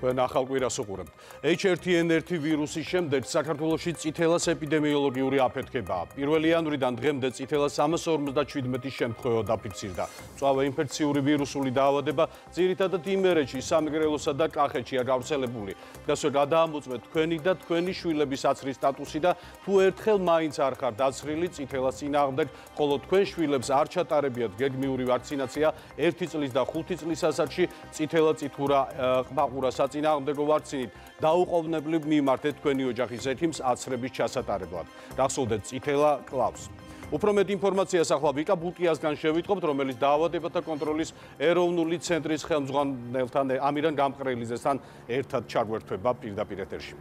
Თქვენ ახალ კვირას უყურებთ. H1N1 ვირუსის შემდეგ საქართველოში წითელას ეპიდემიოლოგიური აფეთქებაა. 1 იანვრიდან დღემდე წითელას 357 შემთხვევა დაფიქსირდა. მწვავე ინფექციური ვირუსული დაავადება ძირითადად იმერეთში, სამეგრელოსა და კახეთშია გავრცელებული. დღესვე გადაამოწმეთ თქვენი და თქვენი შვილების აცრის სტატუსი და თუ ერთხელ მაინც არ ხართ დაცხრილი წითელას წინააღმდეგ, ხოლო თქვენ შვილებს არ ჩატარებიათ გეგმიური ვაქცინაცია 1 წლის და 5 წლის ასაკში წითელა წითურა ყბაყურას წინააღმდეგო ვაქცინით დაუყოვნებლივ მიმართეთ თქვენი ოჯახის ეთიმს აცრების ჩასატარებლად. გახსოვდეთ წითელა კლავს. უფრო მეტ ინფორმაციას ახლა ვიკა ბუტიასგან შევიტყობთ, რომელიც დაავადებათა კონტროლის ეროვნული ცენტრის ხელმძღვანელთან ამირან გამყრელიძესთან ერთად ჩაგვერთვება პირდაპირ ეთერში.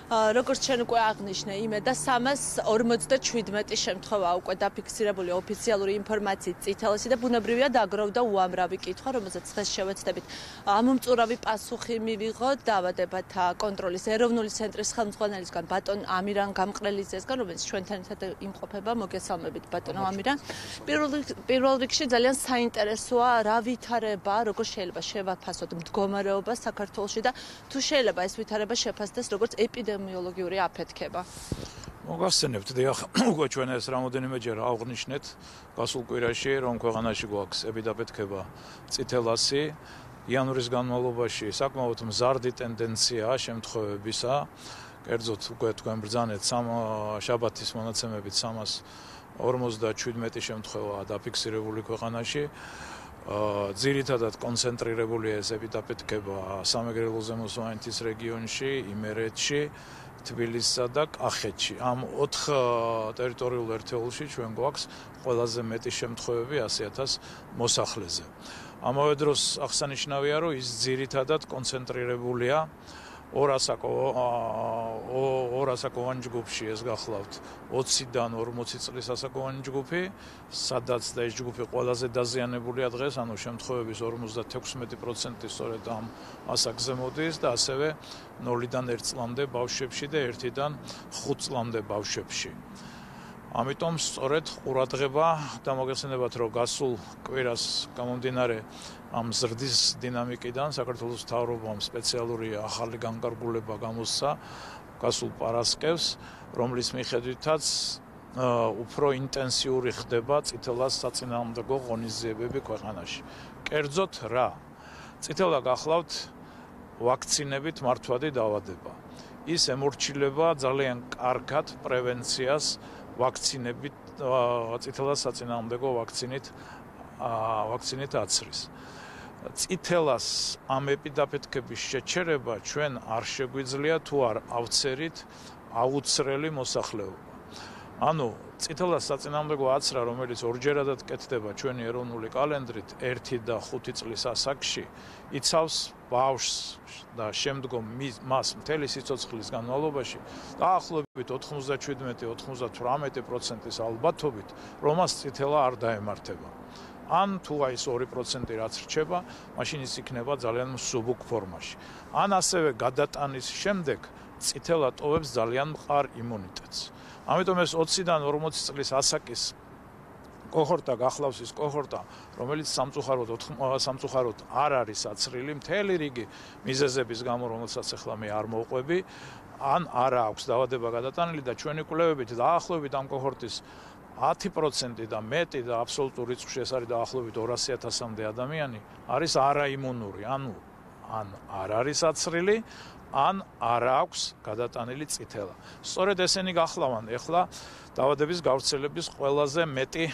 როგორც ჩვენ უკვე აღნიშნე, იმედა 357 შემთხვევა უკვე დაფიქსირებული ოფიციალური ინფორმაციით წითელასი და ბუნებრივია დაგროვდა უამრავი კითხვა, რომელზეც დღეს შევეცდებით ამომწურავი პასუხი მივიღოთ დაავადებათა კონტროლის ეროვნული ცენტრის ხელმძღვანელისგან ბატონ ამირან გამყრელიძესგან, რომელიც ჩვენთან ერთად იმყოფება. მოგესალმებით ბატონო ამირან. პირველ რიგში ძალიან საინტერესოა რა ვითარება, როგორ შეიძლება შევაფასოთ მდგომარეობა საქართველოში და თუ შეიძლება ეს ვითარება შეფასდეს როგორც ეპიდემიოლოგიური აფეთქება. მოგახსენებთ, დიახ, უკვე ჩვენ ეს რამოდენიმეჯერ აღვნიშნეთ გასულ კვირაში, რომ ქვეყანაში გვაქვს ეპიდაფეთქება წითელასი. იანვრის განმავლობაში საკმაოდ მზარდი ტენდენციაა შემთხვევებისა. კერძოდ უკვე თქვენ ბრძანეთ შაბათის მონაცემებით 357 შემთხვევა დაფიქსირებული ქვეყანაში. ძირითადად კონცენტრირებული ეს ეპიდაფეთქება სამეგრელოზე მოსვანეთის რეგიონში, იმერეთში, თბილისსა და კახეთში. ამ 4 ტერიტორიულ ერთეულში ჩვენ გვაქვს ყველაზე მეტი შემთხვევები 100,000 მოსახლეზე. ამავე დროს აღსანიშნავია, რომ ის ძირითადად კონცენტრირებულია ორ ასაკოვან ჯგუფში, ეს გახლავთ 20-დან 40 წლის ასაკოვანი ჯგუფი, სადაც და ეს ჯგუფი ყველაზე დაზიანებულია დღეს, ანუ შემთხვევების 56% სწორედ ამ ასაკზე მოდის და ასევე 0-დან 1 წლამდე ბავშვებში და 1-დან 5 წლამდე ბავშვებში. ამიტომ სწორედ ყურადღება და მოგეხსენებათ, რომ გასულ კვირას გამომდინარე ამ ზრდის დინამიკიდან საქართველოს მთავრობამ სპეციალური ახალი განკარგულება გამოსცა გასულ პარასკევს, რომლის მიხედვითაც უფრო ინტენსიური ხდება წითელას საწინააღმდეგო ღონისძიებები ქვეყანაში. კერძოდ რა? წითელა გახლავთ ვაქცინებით მართვადი დაავადება. ის ემორჩილება ძალიან კარგად პრევენციას ვაქცინებით, წითელას საწინააღმდეგო ვაქცინით აცრის. წითელას ამ ეპიდაფეთქების შეჩერება ჩვენ არ შეგვიძლია თუ არ ავცერით აუცრელი მოსახლეობა. ანუ წითელას საწინააღმდეგო აცრა, რომელიც ორჯერადად კეთდება ჩვენი ეროვნული კალენდრით 1 და 5 წლის ასაკში, იცავს ბავშვს და შემდგომ მას მთელი სიცოცხლის განმავლობაში დაახლოებით 97-98%-ის ალბათობით, რომ მას წითელა არ დაემართება. ან თუ აი ეს 2% რაც რჩება, მაშინ ის იქნება ძალიან მსუბუქ ფორმაში. ან ასევე გადატანის შემდეგ წითელა ტოვებს ძალიან მყარ იმუნიტეტს. ამიტომ ეს 20-დან 40 წლის ასაკის კოჰორტა გახლავს ის კოჰორტა, რომელიც სამწუხაროდ არ არის აცრილი მთელი რიგი მიზეზების გამო, რომელსაც ახლა მე არ მოვყვები, ან არა აქვს დაავადება გადატანილი და ჩვენი კვლევებით დაახლოებით ამ კოჰორტის 10% და მეტი და აბსოლუტურ რიცხვში ეს არის დაახლოებით 200,000-მდე ადამიანი არის არაიმუნური, ანუ ან არ არის აცრილი, ან არ აქვს გადატანილი წითელა. სწორედ ესენი გახლავან ეხლა დაავადების გავრცელების ყველაზე მეტი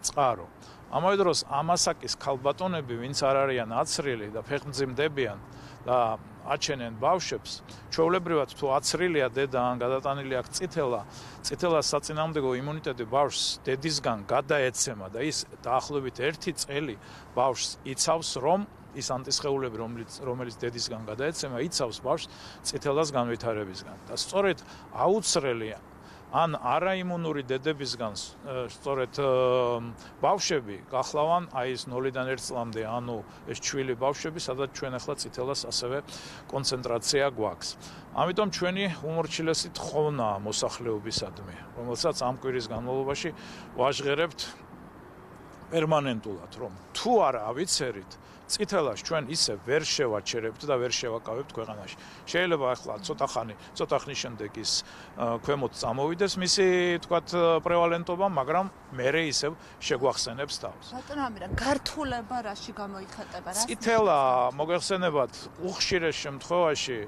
წყარო. ამავე დროს ამ ასაკის ქალბატონები, ვინც არ არიან აცრილი და ფეხმძიმდებიან და აჩენენ ბავშვებს, ჩვეულებრივად თუ აცრილია დედა ან გადატანილი აქვს წითელას საწინააღმდეგო იმუნიტეტი ბავშვს დედისგან გადაეცემა და ის დაახლოებით 1 წელი ბავშვს იცავს, რომ ის ანტისხეულები, რომელიც დედისგან გადაეცემა, იცავს ბავშვს წითელას განვითარებისგან. და სწორედ აუცრელი ან არაიმუნური დედებისგან სწორედ ბავშვები გახლავან აი ეს 0-დან 1 წლამდე, ანუ ეს ჩვილი ბავშვები, სადაც ჩვენ ახლა წითელას ასევე კონცენტრაცია გვაქვს. ამიტომ ჩვენი უმორჩილესი თხოვნა მოსახლეობისადმი, რომელსაც ამ კვირის განმავლობაში ვაჟღერებთ პერმანენტულად, რომ თუ არა ავიცერით, წითელას ჩვენ ისე ვერ შევაჩერებთ და ვერ შევაკავებთ ქვეყანაში. შეიძლება ახლა ცოტა ხნის შემდეგ ის ქვემოთ წამოვიდეს მისი, თქვათ, პრევალენტობა, მაგრამ მერე ისევ შეგვახსენებს თავს. ბატონო ამირა, გართულება რაში გამოიხატება? წითელა მოგეხსენებათ უხშირეს შემთხვევაში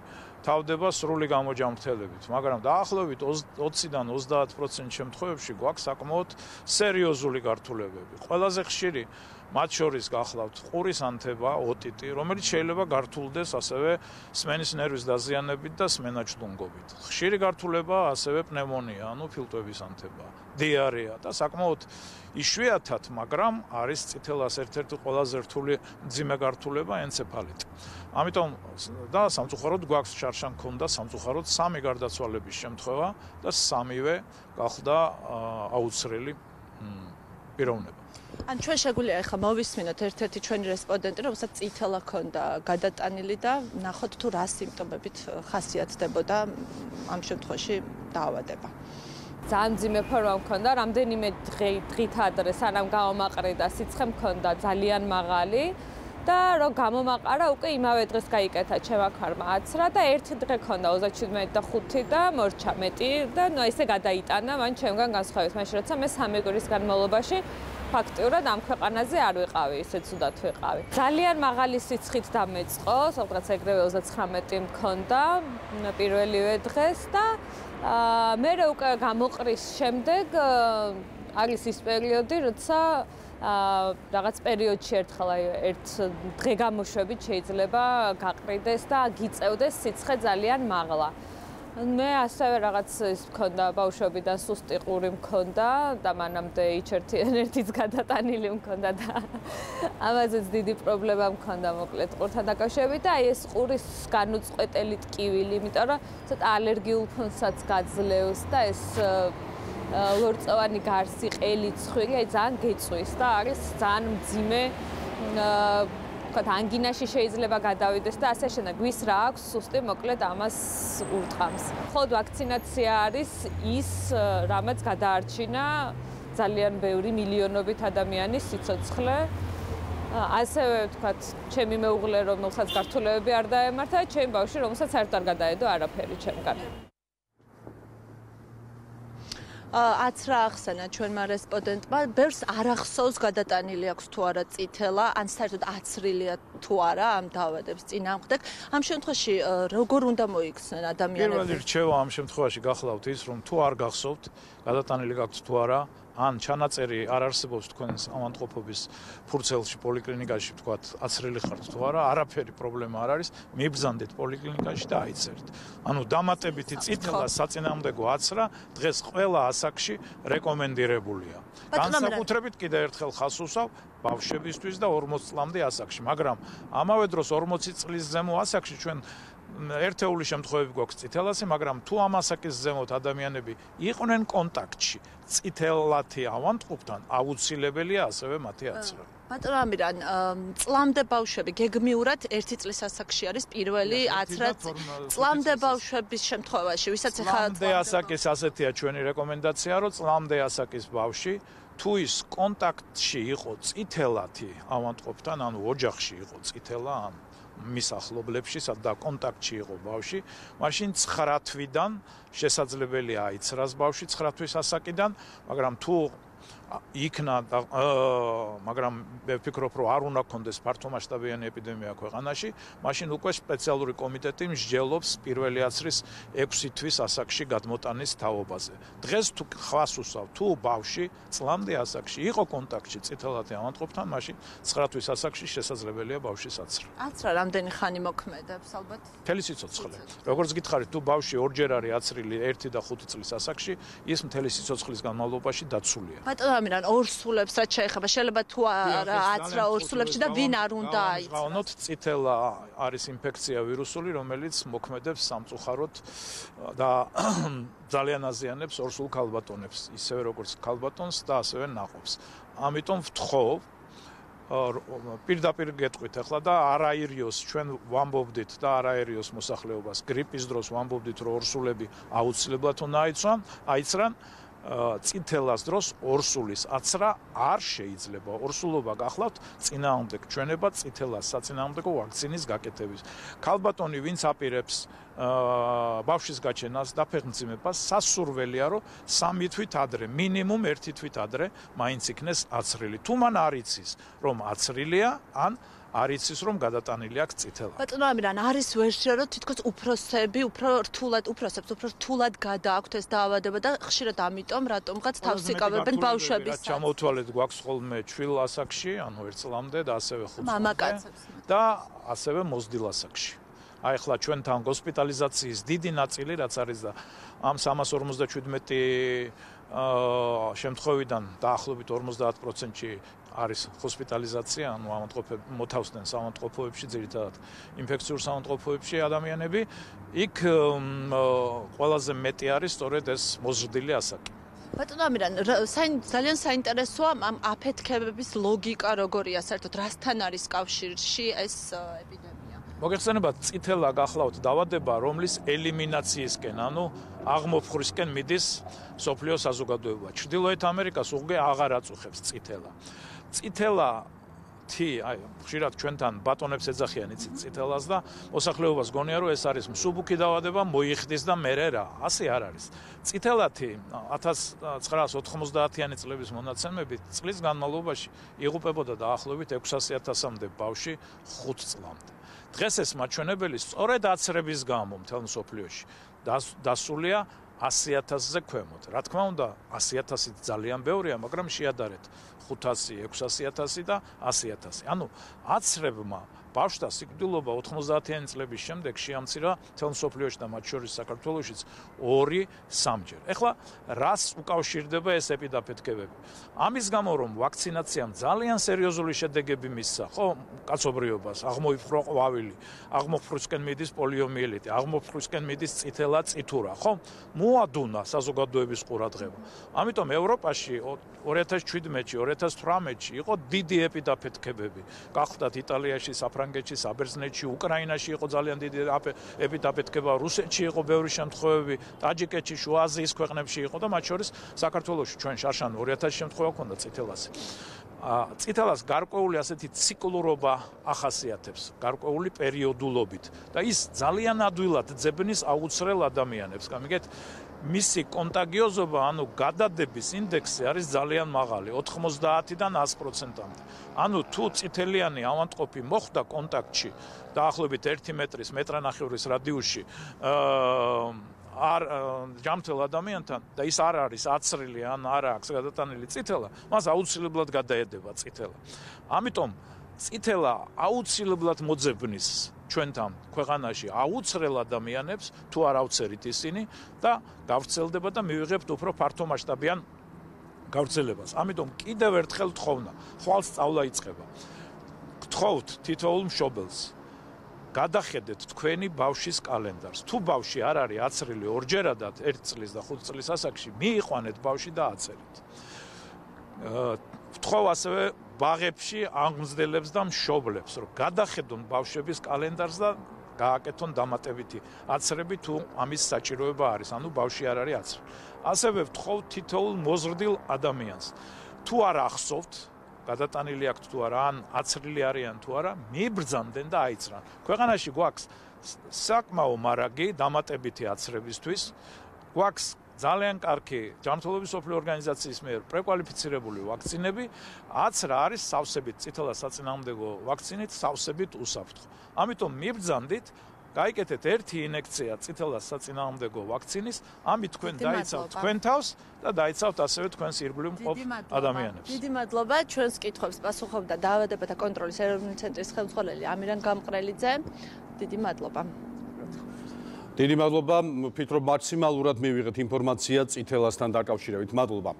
თავდება სრული გამოჯამრთელებით, მაგრამ დაახლოებით 20-დან 30% შემთხვევებში გვაქვს საკმაოდ სერიოზული გართულებები. ყველაზე ხშირი მათ შორის გახლავთ ყურის ანთება, ოტიტი, რომელიც შეიძლება გართულდეს ასევე სმენის ნერვის დაზიანებით და სმენაჩლუნგობით. ხშირი გართულება ასევე პნევმონია, ანუ ფილტვების ანთება, დიარეა და საკმაოდ იშვიათად, მაგრამ არის წითელას ერთ-ერთი ყველაზე რთული მძიმე გართულება ენცეფალიტი. ამიტომ და სამწუხაროდ გვაქვს შარშან ქონდა სამწუხაროდ 3 გარდაცვალების შემთხვევა და 3-ვე გახდა აუცრელი პიროვნება. ან ჩვენ შეგვიძლია ახლა მოვისმინოთ ერთ-ერთი ჩვენი რესპონდენტი, რომელსაც წითელა ქონდა გადატანილი და ნახოთ თუ რა სიმპტომებით ხასიათდებოდა ამ შემთხვევაში დაავადება. ძალიან მძიმე ფორმა მქონდა, რამდენიმე დღით ადრე სანამ გამომაყრიდა, სიცხე მქონდა ძალიან მაღალი და რომ გამომაყარა, უკვე იმავე დღეს გაიკეთა ჩემმა ქარმა აცრა და ერთი დღე ქონდა 37 და 5 და მორჩა მეტი და ნუ ესე გადაიტანა მან ჩემგან განსხვავებით, მაშინ როცა მე 3 კვირის განმავლობაში ფაქტიურად ამ ქვეყანაზე არ ვიყავი, ისე ცუდად ვიყავი. ძალიან მაღალი სიცხით დამეწყო, სადღაც ეგრევე 39 მქონდა პირველივე დღეს და მე უკვე გამოყრის შემდეგ არის ის პერიოდი, როცა რაღაც პერიოდში ერთხელ ერთ დღე გამოშვებით შეიძლება გაყრიდეს და გიწევდეს სიცხე ძალიან მაღლა. მე ასევე რაღაც ის მქონდა ბავშვობიდან სუსტი ყური მქონდა და მანამდე H1N1-იც გადატანილი მქონდა და ამაზეც დიდი პრობლემა მქონდა მოკლედ ყურთან დაკავშირებით და აი ეს ყურის განუწყვეტელი ტკივილი, იმიტომ რომ ცოტა ალერგიულ ფონსაც გაძლევს და ეს ლორწოვანი გარსი, ყელი, ცხვირი აი ძალიან გეწვის და არის ძალიან მძიმე ანგინაში შეიძლება გადავიდეს და ასე შემდეგ. ვის რა აქვს სუსტი მოკლედ ამას ურტყამს. მხოლოდ ვაქცინაცია არის ის, რამაც გადაარჩინა ძალიან ბევრი მილიონობით ადამიანის სიცოცხლე. ასევე ვთქვათ, ჩემი მეუღლე, რომელსაც გართულებები არ დაემართა, ჩემი ბავშვი, რომელსაც საერთოდ არ გადაედო არაფერი ჩემგან. აცრა ახსენა ჩვენმა რესპონდენტმა, ბევრს არ ახსოვს გადატანილი აქვს თუ არა წითელა, ან საერთოდ აცრილია თუ არა ამ დაავადების წინააღმდეგ. ამ შემთხვევაში როგორ უნდა მოიქცნენ ადამიანები? პირველი რჩევა ამ შემთხვევაში გახლავთ ის, რომ თუ არ გახსოვთ, გადატანილი გაქვთ თუ არა, ან ჩანაწერი არ არსებობს თქვენს ავადმყოფობის ფურცელში პოლიკლინიკაში, თქვათ, აცრილი ხართ თუ არა, არაფერი პრობლემა არ არის, მიბრძანდეთ პოლიკლინიკაში და აიცერთ. ანუ დამატებითი წითელა საწინააღმდეგო აცრა დღეს ყველა ასაკში რეკომენდირებულია. განსაკუთრებით კიდე ერთხელ ხას უსვავ ბავშვებისთვის და 40 წლამდე ასაკში, მაგრამ ამავე დროს 40 წლის ზემო ასაკში ჩვენ ერთეული შემთხვევები გვაქვს წითელასი, მაგრამ თუ ამ ასაკის ზემოთ ადამიანები იყვნენ კონტაქტში წითელათი ავადმყოფთან, აუცილებელია ასევე მათი აცრა. ბატონო ამირან, წლამდე ბავშვები გეგმიურად 1 წლის ასაკში არის პირველი აცრა. წლამდე ბავშვების შემთხვევაში, ვისაც ახლა წლამდე ასაკის ასეთია ჩვენი რეკომენდაცია, რომ წლამდე ასაკის ბავშვი თუ ის კონტაქტში იყო წითელათი ავადმყოფთან, ანუ ოჯახში იყო წითელა, ანუ მის ახლობლებში, და კონტაქტში იყო ბავშვი, მაშინ 9 თვიდან შესაძლებელია აიცრას ბავშვი 9 თვის ასაკიდან, მაგრამ თუ იქნა მაგრამ მე ვფიქრობ, რომ არ უნდა კონდეს ფართომასშტაბიანი ეპიდემია ქვეყანაში, მაშინ უკვე სპეციალური კომიტეტი მსჯელობს პირველი აცრის 6 თვის ასაკში გადმოტანის თაობაზე. დღეს თუ ხას უსვავ, თუ ბავშვი წლამდე ასაკში იყო კონტაქტში წითელათი ავადმყოფთან, მაშინ 9 თვის ასაკში შესაძლებელია ბავშვის აცრა. აცრა რამდენი ხანი მოქმედებს ალბათ? მთელი სიცოცხლე. როგორც გითხარით, თუ ბავშვი ორჯერ არის აცრილი 1 და 5 წლის ასაკში, ის მთელი სიცოცხლის განმავლობაში დაცულია. ბატონო ამირან, ორსულებს რაც შეეხება, შეიძლება თუ არა აცრა ორსულებში და ვინ არ უნდა აიცროს? გავანოთ, წითელა არის ინფექცია ვირუსული, რომელიც მოქმედებს სამწუხაროდ და ძალიან აზიანებს ორსულ ქალბატონებს, ისევე როგორც ქალბატონს და ასევე ნაყოფს. ამიტომ ვთხოვ პირდაპირ გეტყვით ახლა და არაერიოს ჩვენ ვამბობდით და არაერიოს მოსახლეობას გრიპის დროს ვამბობდით, რომ ორსულები აუცილებლად უნდა აიცრან წითელას დროს ორსულის აცრა არ შეიძლება. ორსულობა გახლავთ წინააღმდეგ ჩვენება წითელას საწინააღმდეგო ვაქცინის გაკეთების. ქალბატონი, ვინც აპირებს ბავშვის გაჩენას და ფეხმძიმებას, სასურველია, რომ 3 თვით ადრე, მინიმუმ 1 თვით ადრე მაინც იქნეს აცრილი. თუ მან არ იცის, რომ აცრილია, ან არ იცის, რომ გადატანილი აქვს წითელა. ბატონო ამირან, არის ვერსია, რომ თითქოს უფროსები უფროსებს უფრო რთულად გადააქვთ ეს დაავადება და ხშირად ამიტომ რატომღაც თავს იკავებენ ბავშვების. ჩამოთვალეთ, გვაქვს ხოლმე ჩვილ ასაკში, ანუ 1 წლამდე და ასევე 5 წლამდე მამაკაცებს და ასევე მოზრდილ ასაკში. აი ახლა ჩვენთან ჰოსპიტალიზაციის დიდი ნაწილი რაც არის და ამ 357 შემთხვევიდან დაახლოებით 50%-ში არის ჰოსპიტალიზაცია, ანუ მოთავსდნენ სამავთყოფოებში, ძირითადად ინფექციურ სამავთყოფოებში ადამიანები, იქ ყველაზე მეტი არის სწორედ ეს მოზრდილი ასაკი. ბატონო ამირან, ძალიან საინტერესოა ამ აფეთქებების ლოგიკა როგორია საერთოდ, რასთან არის კავშირში ეს ეპიდემია? მოგეხსენებათ, წითელა გახლავთ დაავადება, რომლის ელიმინაციისკენ, ანუ აღმოფხრისკენ მიდის მსოფლიო საზოგადოება. ჩრდილოეთ ამერიკას უკვე აღარ აწუხებს წითელა. წითელათი, აი, ხშირად ჩვენთან ბატონებს ეძახიან იცით წითელას და მოსახლეობას გონია, რომ ეს არის მსუბუქი დაავადება, მოიხდის და მერე რა. ასე არ არის. წითელათი 1990-იანი წლების მონაცემებით წლის განმავლობაში იღუპებოდა დაახლოებით 600,000-მდე ბავშვი 5 წლამდე. დღეს ეს მაჩვენებელი სწორედ აცრების გამო მთელ მსოფლიოში დასულია 100,000-ზე ქვემოთ. რა თქმა უნდა, 100,000 ძალიან ბევრია, მაგრამ შეადარეთ 500, 600,000 და 100,000. ანუ აცრებმა ბავშვთა სიკვდილობა 90-იანი წლების შემდეგ შეამცირა მთელ მსოფლიოში და მათ შორის საქართველოშიც 2-3ჯერ. ეხლა რას უკავშირდება ეს ეპიდაფეთქებები? ამის გამო, რომ ვაქცინაციამ ძალიან სერიოზული შედეგები მისცა, ხო, კაცობრიობას, აღმოიფხრო ყვავილი, აღმოფხრისკენ მიდის პოლიომიელიტი, აღმოფხრისკენ მიდის წითელა, წითურა, ხო? მოადუნა საზოგადოების ყურადღება. ამიტომ ევროპაში 2017-ში, 2018-ში იყო დიდი ეპიდაფეთქებები. გახლდათ იტალიაში, საფრანგეთში, საბერძნეთში, უკრაინაში იყო ძალიან დიდი ეპიდაფეთქება, რუსეთში იყო ბევრი შემთხვევები, ტაჯიკეთში, შუა აზიის ქვეყნებში იყო და მათ შორის საქართველოში ჩვენ შარშან 200 შემთხვევა ჰქონდა წითელას. წითელას გარკვეული ასეთი ციკლურობა ახასიათებს, გარკვეული პერიოდულობით და ის ძალიან ადვილად ძებნის აუცრელ ადამიანებს. გამიგეთ, მისი კონტაგიოზობა, ანუ გადადების ინდექსი არის ძალიან მაღალი, 90-დან 100%-მდე. ანუ თუ წითელიანი ავადმყოფი მოხვდა კონტაქტში დაახლოებით 1 მეტრის, მეტრანახევრის რადიუსში არ ჯამთელ ადამიანთან და ის არ არის აცრილი ან არ აქვს გადატანილი წითელა, მას აუცილებლად გადაედება წითელა. ამიტომ წითელა აუცილებლად მოძებნის ჩვენთან ქვეყანაში აუცრელ ადამიანებს, თუ არ ავცერით ისინი და გავრცელდება და მივიღებთ უფრო ფართომასშტაბიან გავრცელებას. ამიტომ კიდევ ერთხელ თხოვნა, ხვალ სწავლა იწყება. გთხოვთ თითოეულ მშობელს, გადახედეთ თქვენი ბავშვის კალენდარს. თუ ბავშვი არ არის აცრილი ორჯერადად 1 წლის და 5 წლის ასაკში, მიიყვანეთ ბავშვი და აწერეთ. ვთხოვ ასევე ბაღებში აღმზრდელებს და მშობლებს, რომ გადახედონ ბავშვების კალენდარს და გააკეთონ დამატებითი აცრები, თუ ამის საჭიროება არის, ანუ ბავშვი არ არის აცრილი. ასევე ვთხოვ თითოეულ მოზრდილ ადამიანს, თუ არ ახსოვთ, გადატანილი აქვთ თუ არა, ან აცრილი არიან თუ არა, მიბრძანდნენ და აიცრან. ქვეყანაში გვაქვს საკმაო მარაგი დამატებითი აცრებისთვის, გვაქვს ძალიან კარგი ჯანმრთელობის მსოფლიო ორგანიზაციის მიერ პრეკვალიფიცირებული ვაქცინები, აცრა არის სავსებით წითელას საწინააღმდეგო ვაქცინით, სავსებით უსაფრთხო. ამიტომ მიბრძანდით, გაიკეთეთ 1 ინექცია წითელას საწინააღმდეგო ვაქცინის, ამით თქვენ დაიცავთ თქვენ თავს და დაიცავთ ასევე თქვენს ირგვლივ მყოფ ადამიანებს. დიდი მადლობა, ჩვენს კითხვებს პასუხობდა დაავადებათა კონტროლის ეროვნული ცენტრის ხელმძღვანელი ამირან გამყრელიძე. დიდი მადლობა. დიდი მადლობა, ვფიქრობ მაქსიმალურად მივიღეთ ინფორმაცია წითელასთან დაკავშირებით. მადლობა.